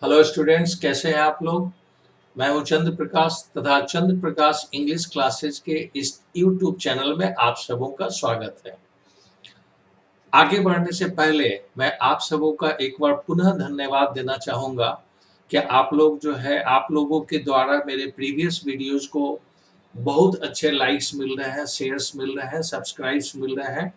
Hello students, कैसे हैं आप लोग। मैं हूं चंद्र प्रकाश तथा चंद्र प्रकाश इंग्लिश क्लासेस के इस यूट्यूब चैनल में आप सबों का स्वागत है। आगे बढ़ने से पहले मैं आप सबों का एक बार पुनः धन्यवाद देना चाहूँगा कि आप लोग जो है आप लोगों के द्वारा मेरे प्रीवियस वीडियोज़ को बहुत अच्छे लाइक्स मिल रहे हैं, शेयर्स मिल रहे हैं, सब्सक्राइब्स मिल रहे हैं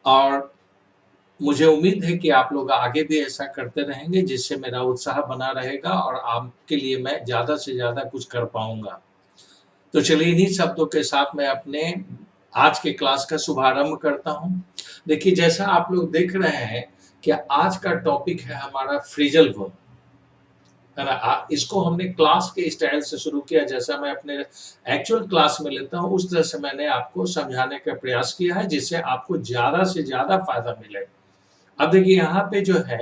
और मुझे उम्मीद है कि आप लोग आगे भी ऐसा करते रहेंगे जिससे मेरा उत्साह बना रहेगा और आपके लिए मैं ज़्यादा से ज़्यादा कुछ कर पाऊँगा। तो चलिए इन्हीं शब्दों के साथ मैं अपने आज के क्लास का शुभारंभ करता हूँ। देखिए जैसा आप लोग देख रहे हैं कि आज का टॉपिक है हमारा फ्रेजल वर्ब, है ना। इसको हमने क्लास के स्टाइल से शुरू किया, जैसा मैं अपने एक्चुअल क्लास में लेता हूँ उस तरह से मैंने आपको समझाने का प्रयास किया है जिससे आपको ज़्यादा से ज़्यादा फायदा मिले। अब देखिए यहाँ पे जो है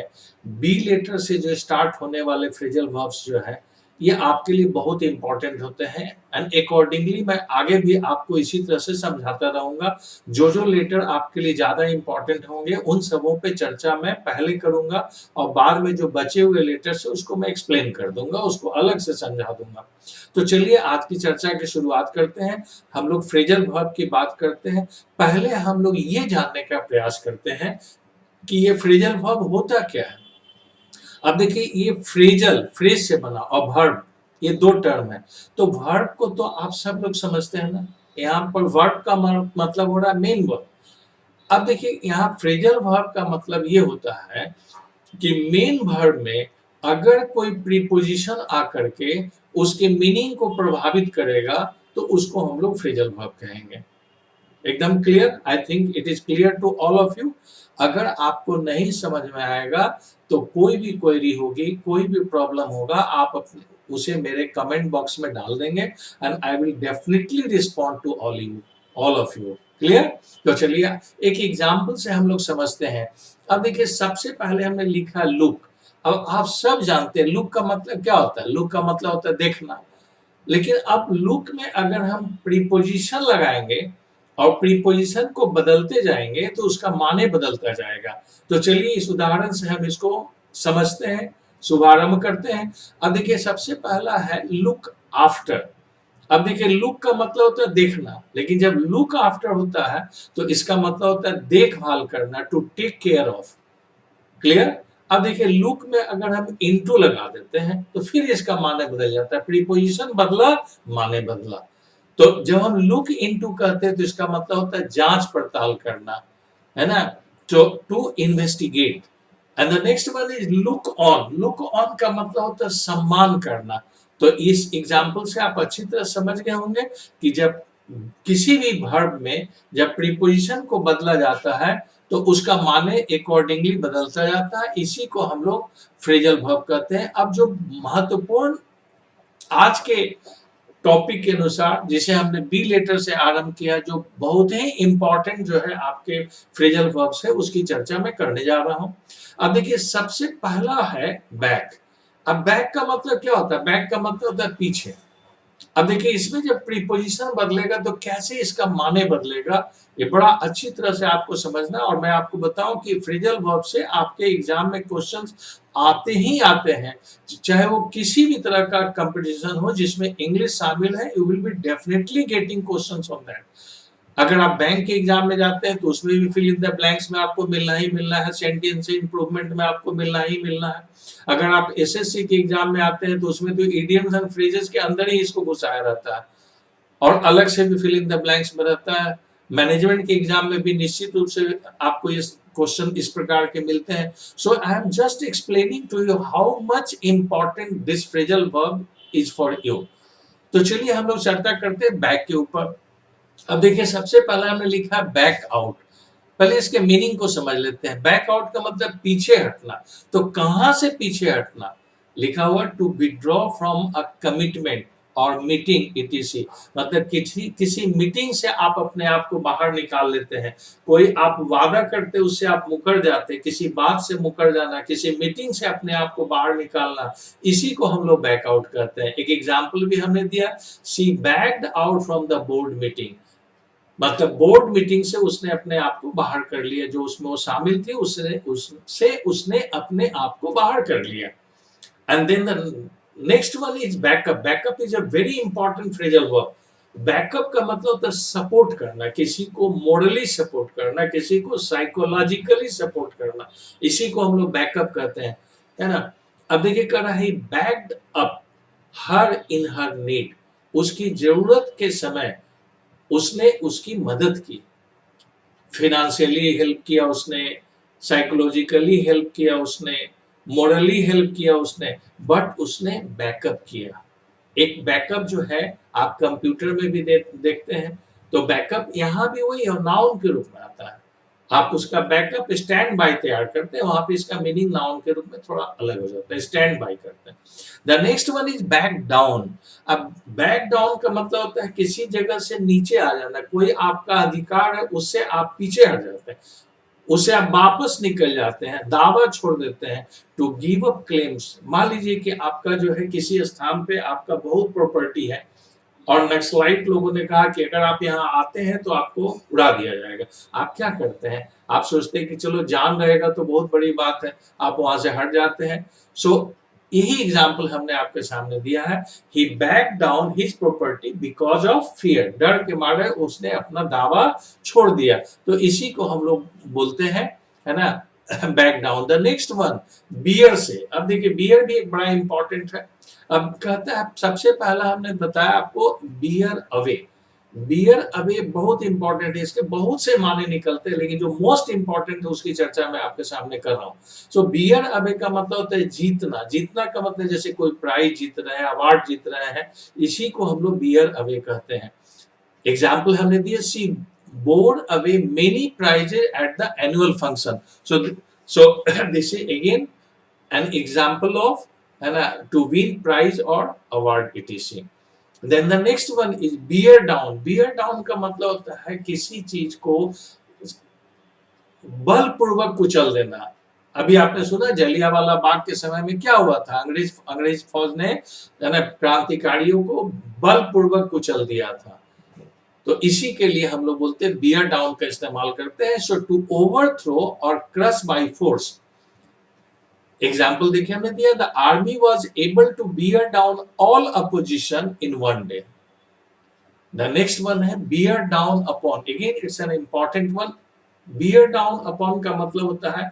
बी लेटर से जो स्टार्ट होने वाले फ्रेजल वर्ब्स जो है ये आपके लिए बहुत इंपॉर्टेंट होते हैं एंड अकॉर्डिंगली मैं आगे भी आपको इसी तरह से समझाता रहूंगा। जो लेटर आपके लिए ज्यादा इंपॉर्टेंट होंगे उन सबों पे चर्चा मैं पहले करूंगा और बाद में जो बचे हुए लेटर्स है उसको मैं एक्सप्लेन कर दूंगा, उसको अलग से समझा दूंगा। तो चलिए आज की चर्चा की शुरुआत करते हैं। हम लोग फ्रेजल वर्ब की बात करते हैं। पहले हम लोग ये जानने का प्रयास करते हैं कि ये फ्रेजल वर्ब होता क्या है। अब देखिए ये फ्रेज से बना और वर्ब ये दो टर्म है। तो वर्ब को तो आप सब लोग समझते हैं ना, यहाँ पर वर्ब का मतलब हो रहा है मेन वर्ब। अब देखिए यहाँ फ्रेजल वर्ब का मतलब ये होता है कि मेन वर्ब में अगर कोई प्रीपोजिशन आकर के उसके मीनिंग को प्रभावित करेगा तो उसको हम लोग फ्रेजल वर्ब कहेंगे। एकदम clear, I think it is clear to all of you. अगर आपको नहीं समझ में आएगा तो कोई भी क्वेरी होगी, कोई भी प्रॉब्लम होगा, आप अपने उसे मेरे कमेंट बॉक्स में डाल देंगे and I will definitely respond to all of you. Clear. तो चलिए एक एग्जाम्पल से हम लोग समझते हैं। अब देखिए सबसे पहले हमने लिखा लुक। अब आप सब जानते हैं लुक का मतलब क्या होता है। लुक का मतलब होता है देखना। लेकिन अब लुक में अगर हम प्रीपोजिशन लगाएंगे और प्रीपोजिशन को बदलते जाएंगे तो उसका माने बदलता जाएगा। तो चलिए इस उदाहरण से हम इसको समझते हैं, शुभारंभ करते हैं। अब देखिए सबसे पहला है लुक आफ्टर। अब देखिए लुक का मतलब होता है देखना, लेकिन जब लुक आफ्टर होता है तो इसका मतलब होता है देखभाल करना, to take care of. Clear. अब देखिए लुक में अगर हम इनटू लगा देते हैं तो फिर इसका माने बदल जाता है। प्रीपोजिशन बदला, माने बदला। तो जब हम लुक इनटू कहते हैं तो इसका मतलब होता है जांच पड़ताल करना, है ना। तो to investigate. And the next one is look on. Look on का मतलब होता है सम्मान करना। तो इस एग्जाम्पल से आप अच्छी तरह समझ गए होंगे कि जब किसी भी वर्ब में जब प्रीपोजिशन को बदला जाता है तो उसका माने अकॉर्डिंगली बदलता जाता है। इसी को हम लोग फ्रेजल वर्ब कहते हैं। अब जो महत्वपूर्ण आज के टॉपिक के अनुसार जिसे हमने बी लेटर से आरंभ किया, जो बहुत ही इंपॉर्टेंट जो है आपके फ्रेजल वर्ब्स है, उसकी चर्चा मैं करने जा रहा हूं। अब देखिए सबसे पहला है बैक। अब बैक का मतलब क्या होता है। बैक का मतलब होता है पीछे। अब देखिए इसमें जब प्रीपोजिशन बदलेगा तो कैसे इसका माने बदलेगा, ये बड़ा अच्छी तरह से आपको समझना। और मैं आपको बताऊं कि फ्रेजल वर्ब से आपके एग्जाम में क्वेश्चंस आते ही आते हैं, चाहे वो किसी भी तरह का कंपटीशन हो जिसमें इंग्लिश शामिल है। You will be definitely getting questions on that. अगर आप बैंक के एग्जाम में जाते हैं तो उसमें भी फिल इन द ब्लैंक्स में आपको मिलना ही मिलना है, सेंटेंस इंप्रूवमेंट में आपको मिलना ही मिलना है। अगर आप एसएससी के एग्जाम में आते हैं तो उसमें तो इडियम्स एंड फ्रेजेस के अंदर ही इसको घुसाया रहता है और अलग से भी फिल इन द ब्लैंक्स में रहता है। मैनेजमेंट के एग्जाम में भी निश्चित रूप से आपको ये क्वेश्चन इस प्रकार के मिलते हैं। So I am just explaining to you how much important this phrasal verb is for you. तो चलिए हम लोग चर्चा करते हैं बैक के ऊपर। अब देखिए सबसे पहला हमने लिखा बैक आउट। पहले इसके मीनिंग को समझ लेते हैं। बैक आउट का मतलब पीछे हटना। तो कहां से पीछे हटना। लिखा हुआ to withdraw from a commitment और मीटिंग इटीसी। मतलब किसी मीटिंग से आप अपने आप को बाहर निकाल लेते हैं। कोई आप वादा करते उससे आप मुकर जाते, किसी बात से मुकर जाना, किसी मीटिंग से अपने आप को बाहर निकालना, इसी को हम लोग बैक आउट कहते हैं। एक एग्जाम्पल भी हमने दिया, she backed out from the board meeting. मतलब बोर्ड मीटिंग से उसने अपने आप को बाहर कर लिया, जो उसमें वो शामिल थी उससे उसने अपने आप को बाहर कर लिया। And then the next one is backup. Backup is a very important phrasal verb. Backup का मतलब होता है सपोर्ट करना, किसी को मोरली सपोर्ट करना, किसी को साइकोलॉजिकली सपोर्ट करना, इसी को हम लोग बैकअप कहते हैं, है ना। अब देखिए कर रहा है बैक्ड अप हर इन हर नीड, उसकी जरूरत के समय उसने उसकी मदद की, फिनेंशियली हेल्प किया उसने, साइकोलॉजिकली हेल्प किया उसने, मोरली हेल्प किया उसने, बट उसने बैकअप किया। एक बैकअप जो है आप कंप्यूटर में भी देखते हैं, तो बैकअप यहाँ भी वही नाउन के रूप में आता है। आप उसका बैकअप स्टैंड बाय तैयार करते हैं, वहां पे इसका मीनिंग नाउन के रूप में थोड़ा अलग हो जाता है, स्टैंड बाय करते हैं। The next one is back down. अब बैक डाउन का मतलब होता है किसी जगह से नीचे आ जाना, कोई आपका अधिकार है उससे आप पीछे हट जाते हैं, उससे आप वापस निकल जाते हैं, दावा छोड़ देते हैं। टू गिव अप क्लेम्स, मान लीजिए कि आपका जो है किसी स्थान पे आपका बहुत प्रॉपर्टी है और नक्सलाइट लोगों ने कहा कि अगर आप यहाँ आते हैं तो आपको उड़ा दिया जाएगा। आप क्या करते हैं, आप सोचते हैं कि चलो जान रहेगा तो बहुत बड़ी बात है, आप वहां से हट जाते हैं। सो यही एग्जाम्पल हमने आपके सामने दिया है। He back down his property because of fear, डर के मारे उसने अपना दावा छोड़ दिया, तो इसी को हम लोग बोलते हैं, है ना, back down. The next one bear से। अब देखिए बियर भी एक बड़ा इंपॉर्टेंट है। अब कहता है सबसे पहला हमने बताया आपको बियर अवे। बियर अवे बहुत इंपॉर्टेंट है, इसके बहुत से माने निकलते हैं, लेकिन जो मोस्ट इंपॉर्टेंट है उसकी चर्चा मैं आपके सामने कर रहा हूँ। सो बियर अवे का मतलब होता है जीतना। जीतना का मतलब जैसे कोई प्राइज जीत रहे हैं, अवार्ड जीत रहे हैं, इसी को हम लोग बियर अवे कहते हैं। एग्जाम्पल हमने दिया, she bore away many prizes at the annual function. So this is again an example of, है ना, टू विन प्राइज और award etc. Then the next one is bear down. Bear down का मतलब होता है किसी चीज को बलपूर्वक कुचल देना। अभी आपने सुना जलियांवाला बाग के समय में क्या हुआ था, अंग्रेज फौज ने क्रांतिकारियों को बलपूर्वक कुचल दिया था। तो इसी के लिए हम लोग बोलते हैं बियर डाउन का इस्तेमाल करते हैं। सो टू ओवरथ्रो और क्रश बाय फोर्स। एग्जाम्पल देखिए हमने दिया, the army was able to bear down all opposition in one day. The next one है bear down upon, again it's an important one. Bear down upon का मतलब होता है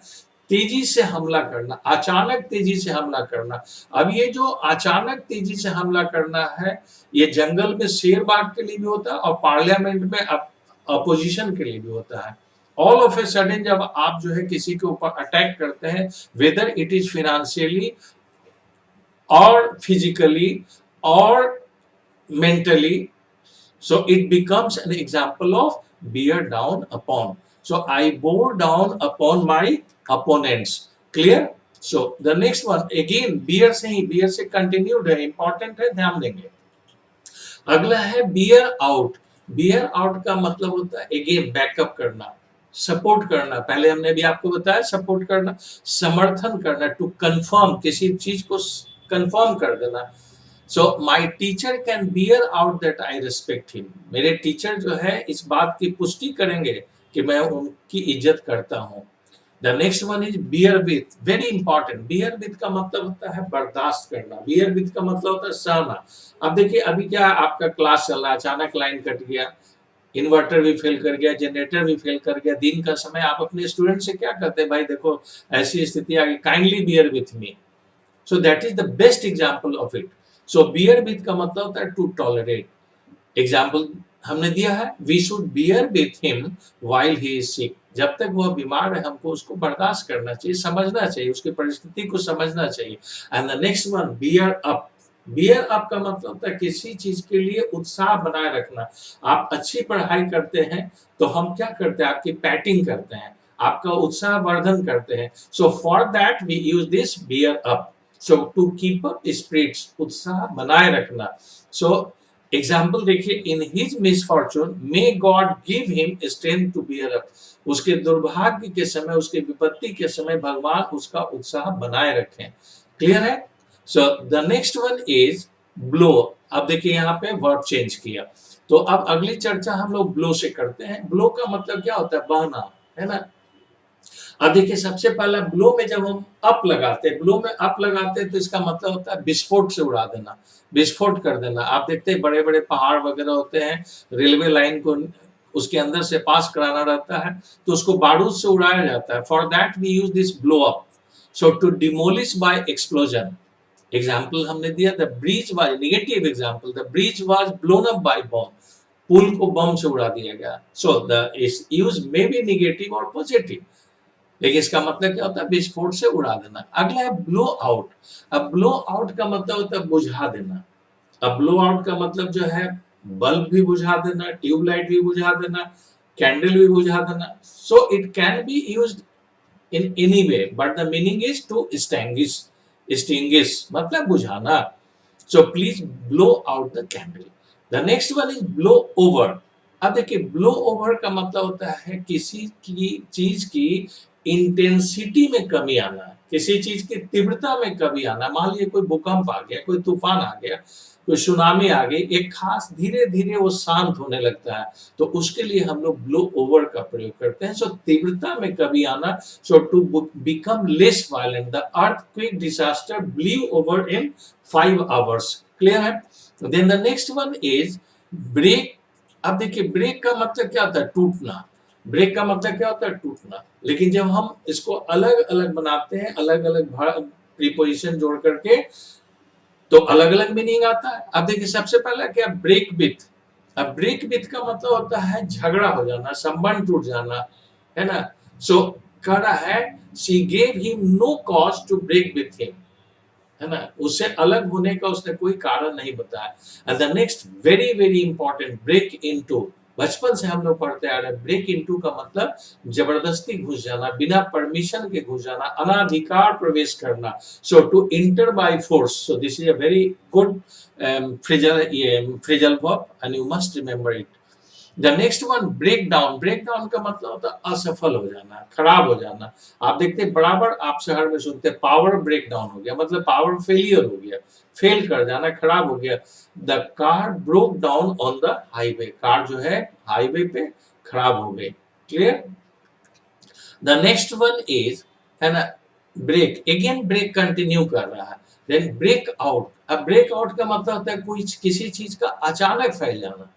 तेजी से हमला करना, अचानक तेजी से हमला करना। अब ये जो अचानक तेजी से हमला करना है, ये जंगल में शेर बाघ के लिए भी होता है और पार्लियामेंट में अपोजिशन के लिए भी होता है। ऑल ऑफ ए सडन जब आप जो है किसी के ऊपर अटैक करते हैं, वेदर इट इज फिनेंशियली और फिजिकली और mentally, so it becomes an example of bear down upon. So I bore down upon my opponents. Clear? So the next one again bear से ही, bear से continued है, important है, ध्यान देंगे। अगला है bear out। bear out का मतलब होता है again बैकअप करना, सपोर्ट करना। पहले हमने भी आपको बताया सपोर्ट करना, समर्थन करना, टू कंफर्म, किसी चीज को कंफर्म कर देना। So my teacher can bear out that I respect him. मेरे टीचर जो है इस बात की पुष्टि करेंगे कि मैं उनकी इज्जत करता हूँ। The next one is bear with, very important. bear with का मतलब होता है बर्दाश्त करना, bear with का मतलब होता है सहना। अब देखिए अभी क्या आपका क्लास चल रहा है, अचानक लाइन कट गया, इन्वर्टर भी फेल कर गया, जनरेटर भी फेल कर गया, दिन का समय, आप अपने स्टूडेंट से क्या कहते हैं, भाई देखो ऐसी स्थिति आ गई, kindly beer with me. So that is the best example of it. So beer with का मतलब होता है टू टॉलरेट। एग्जाम्पल हमने दिया है, we should bear with him while he is sick. जब तक वह बीमार है हमको उसको बर्दाश्त करना चाहिए, समझना चाहिए, उसकी परिस्थिति को समझना चाहिए। And the next one beer up. Beer up का मतलब होता है किसी चीज के लिए उत्साह बनाए रखना। आप अच्छी पढ़ाई करते हैं तो हम क्या करते हैं, आपकी पैटिंग करते हैं, आपका उत्साह वर्धन करते हैं। So for that we use this bear up. So to keep up spirits, उत्साह बनाए रखना। सो एग्जाम्पल देखिए, in his misfortune may God give him strength to bear up. उसके दुर्भाग्य के समय, उसके विपत्ति के समय भगवान उसका उत्साह बनाए रखें। क्लियर है? So the next one is blow. अब देखिए यहाँ पे वर्ब चेंज किया, तो अब अगली चर्चा हम लोग ब्लो से करते हैं। ब्लो का मतलब क्या होता है, बहना, है ना। अब देखिए सबसे पहला ब्लो में जब हम अप लगाते हैं, ब्लो में अप लगाते हैं तो इसका मतलब होता है विस्फोट से उड़ा देना, विस्फोट कर देना। आप देखते हैं बड़े-बड़े पहाड़ वगैरह होते हैं, रेलवे लाइन को उसके अंदर से पास कराना रहता है, तो उसको बारूद से उड़ाया जाता है। For that we use this blow up, so to demolish by explosion. Example हमने दिया, the bridge was negative example, the bridge was blown up by bomb, पुल को बम से उड़ा दिया गया। सो द इस यूज मे बी नेगेटिव और पॉजिटिव, लेकिन इसका मतलब क्या होता है, विस्फोट से उड़ा देना। अगला है ब्लो आउट। अब ब्लो आउट का मतलब होता है बुझा देना। अब ब्लो आउट का मतलब जो है बल्ब भी बुझा देना, ट्यूबलाइट भी बुझा देना, कैंडल भी बुझा देना। So it can be used in any way, but the meaning is to extinguish मतलब बुझाना। So please blow out the candle. The next one is blow over. अब देखिए ब्लो ओवर का मतलब होता है किसी की चीज की इंटेंसिटी में कमी आना, किसी चीज की तीव्रता में कमी आना। मान लीजिए कोई भूकंप आ गया, कोई तूफान आ गया, कोई सुनामी आ गई, एक खास धीरे धीरे वो शांत होने लगता है, तो उसके लिए हम लोग ब्लो ओवर का प्रयोग करते हैं। सो तीव्रता में कमी आना, so to become less violent. The earthquake disaster blew over in 5 hours. Clear है? Then the next one is break. अब देखिए ब्रेक का मतलब क्या होता है, टूटना। ब्रेक का मतलब क्या होता है, टूटना। लेकिन जब हम इसको अलग अलग बनाते हैं, अलग अलग प्रीपोजिशन जोड़ करके, तो अलग अलग मीनिंग आता है। अब देखिए सबसे पहला क्या, ब्रेक विथ। अब ब्रेक विथ का मतलब होता है झगड़ा हो जाना, संबंध टूट जाना, है ना। सो कह रहा है she gave him no cause to break with him, है ना, उससे अलग होने का उसने कोई कारण नहीं बताया। And the next very very important, break into. बचपन से हम लोग पढ़ते आ रहे हैं, ब्रेक इनटू का मतलब जबरदस्ती घुस जाना, बिना परमिशन के घुस जाना, अनाधिकार प्रवेश करना। So to enter by force. So this is a very good phrasal verb and you must remember it. The next one break down. Break down का मतलब होता है असफल हो जाना, खराब हो जाना। आप देखते हैं बराबर आप शहर में सुनते हैं पावर ब्रेक डाउन हो गया, मतलब पावर फेलियर हो गया, फेल कर जाना, खराब हो गया। The car broke down on the highway. Car जो है हाईवे पे खराब हो गई। Clear? The next one is, है ना, ब्रेक। अगेन ब्रेक कंटिन्यू कर रहा है। Then break out. अब ब्रेक आउट का मतलब होता है कोई किसी चीज का अचानक फैल जाना,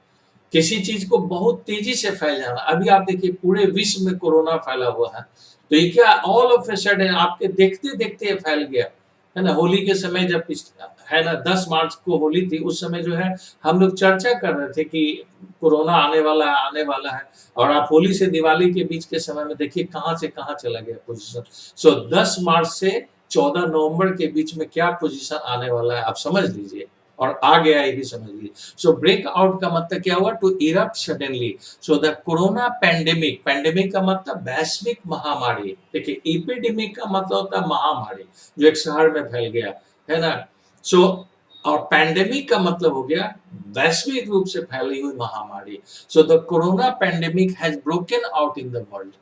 किसी चीज को बहुत तेजी से फैल जाना। अभी आप देखिए पूरे विश्व में कोरोना फैला हुआ है, तो ये क्या ऑल ऑफ ए सडन आपके देखते देखते फैल गया, है ना। होली के समय जब है ना 10 मार्च को होली थी, उस समय जो है हम लोग चर्चा कर रहे थे कि कोरोना आने वाला है, आने वाला है। और आप होली से दिवाली के बीच के समय में देखिए कहां से कहां चला गया पोजीशन। सो 10 मार्च से 14 नवंबर के बीच में क्या पोजीशन आने वाला है आप समझ लीजिए, और आ गया ये भी समझ लीजिए। सो ब्रेक आउट का मतलब क्या हुआ, to erupt suddenly. So the corona pandemic. Pandemic का मतलब वैश्विक महामारी। देखिए एपिडेमिक का मतलब होता है महामारी जो एक शहर में फैल गया, है ना। सो और पैंडेमिक का मतलब हो गया वैश्विक रूप से फैली हुई महामारी। सो the corona pandemic has broken out in the world.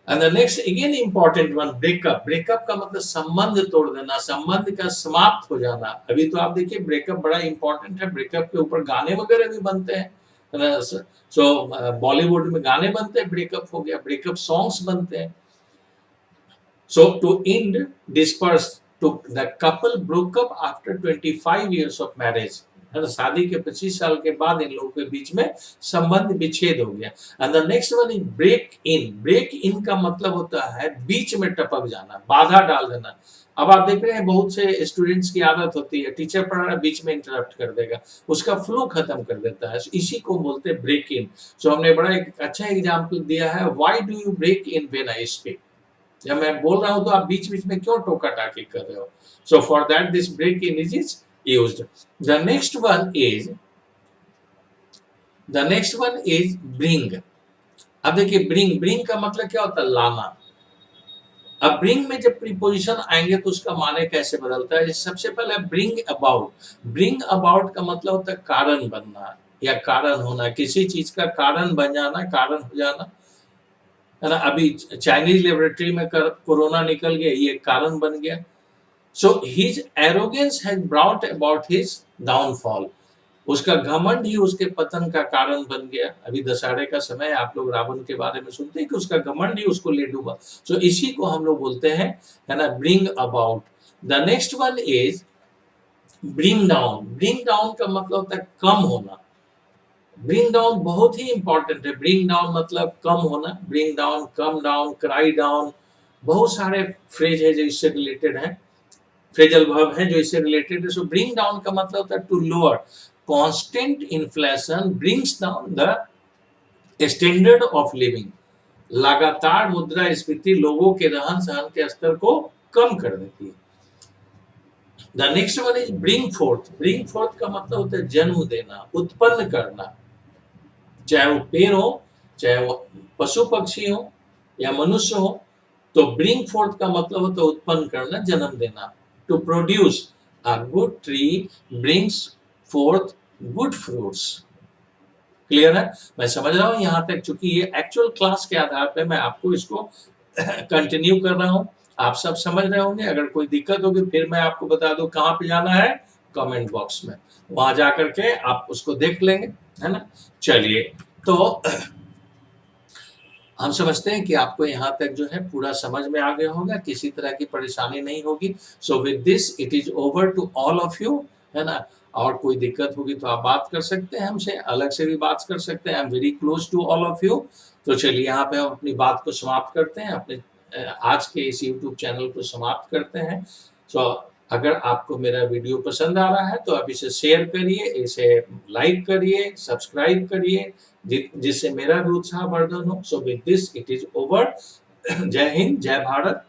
And the next again important one, breakup. Breakup का मतलब संबंध तोड़ देना, संबंध का समाप्त हो जाना। अभी तो आप देखिए ब्रेकअप बड़ा इंपॉर्टेंट है, ब्रेकअप के ऊपर गाने वगैरह भी बनते हैं। सो बॉलीवुड में गाने बनते हैं, ब्रेकअप हो गया, ब्रेकअप सॉन्ग्स बनते हैं। So to end disperse, to the couple broke up after 25 years of marriage, है ना, शादी के 25 साल के बाद इन लोगों के बीच में संबंध विच्छेद हो गया। And the next one is break in. Break in का मतलब होता है बीच में टपक जाना, बाधा डाल देना। अब आप देख रहे हैं बहुत से स्टूडेंट्स की आदत होती है, टीचर पढ़ा रहा है बीच में इंटरप्ट कर देगा, उसका फ्लो खत्म कर देता है, इसी को बोलते हैं ब्रेक इन। सो हमने बड़ा एक अच्छा एग्जाम्पल दिया है, why do you break in when I speak. जब मैं बोल रहा हूं तो आप बीच बीच में क्यों टोका टाकी कर रहे हो। So for that this break in is used. The next one is bring. अब देखिए bring का मतलब क्या होता है, लाना। अब bring में जब प्रीपोजिशन आएंगे तो उसका माने कैसे बदलता है। सबसे पहले bring about। bring about का मतलब होता है कारण बनना या कारण होना, किसी चीज का कारण बन जाना, कारण हो जाना, है ना। अभी चाइनीज लेबोरेटरी में कोरोना निकल गया, ये कारण बन गया। So his arrogance has brought about his downfall. उसका घमंड ही उसके पतन का कारण बन गया। अभी दशहरे का समय है, आप लोग रावण के बारे में सुनते हैं कि उसका घमंड ही उसको ले डूबा। सो इसी को हम लोग बोलते हैं, है ना, bring about. The next one is bring down. Bring down का मतलब होता है कम होना। ब्रिंग डाउन बहुत ही इंपॉर्टेंट है। ब्रिंग डाउन मतलब कम होना। Bring down, come down, cry down, बहुत सारे फ्रेज है जो इससे रिलेटेड है, फ्रेजल वर्ब है जो इससे रिलेटेड है। सो ब्रिंग डाउन का मतलब होता है to lower. Constant inflation brings down the standard of living. लगातार मुद्रास्फीति लोगों के रहन सहन के स्तर को कम कर देती है। The next one is bring fourth. Bring fourth का मतलब होता है जन्म देना, उत्पन्न करना। चाहे वो पेड़ हो, चाहे वो पशु पक्षी हो या मनुष्य हो, तो ब्रिंग फोर्थ का मतलब होता है उत्पन्न करना, जन्म देना। To produce a good tree brings forth good fruits. Clear है? मैं समझ रहा हूं यहां तक, चूंकि ये एक्चुअल क्लास के आधार पे मैं आपको इसको कंटिन्यू कर रहा हूं। आप सब समझ रहे होंगे। अगर कोई दिक्कत होगी फिर मैं आपको बता दूं कहां पे जाना है, कमेंट बॉक्स में, वहां जाकर के आप उसको देख लेंगे, है ना। चलिए, तो हम समझते हैं कि आपको यहाँ तक जो है पूरा समझ में आ गया होगा, किसी तरह की परेशानी नहीं होगी। So with this it is over to all of you, है ना। और कोई दिक्कत होगी तो आप बात कर सकते हैं हमसे, अलग से भी बात कर सकते हैं। I am very close to all of you. तो चलिए यहाँ पे हम अपनी बात को समाप्त करते हैं, अपने आज के इस यूट्यूब चैनल को समाप्त करते हैं। सो अगर आपको मेरा वीडियो पसंद आ रहा है तो आप इसे शेयर करिए, इसे लाइक करिए, सब्सक्राइब करिए, जिससे मेरा भी उत्साह वर्धन हो। सो with this it is over. जय हिंद, जय भारत।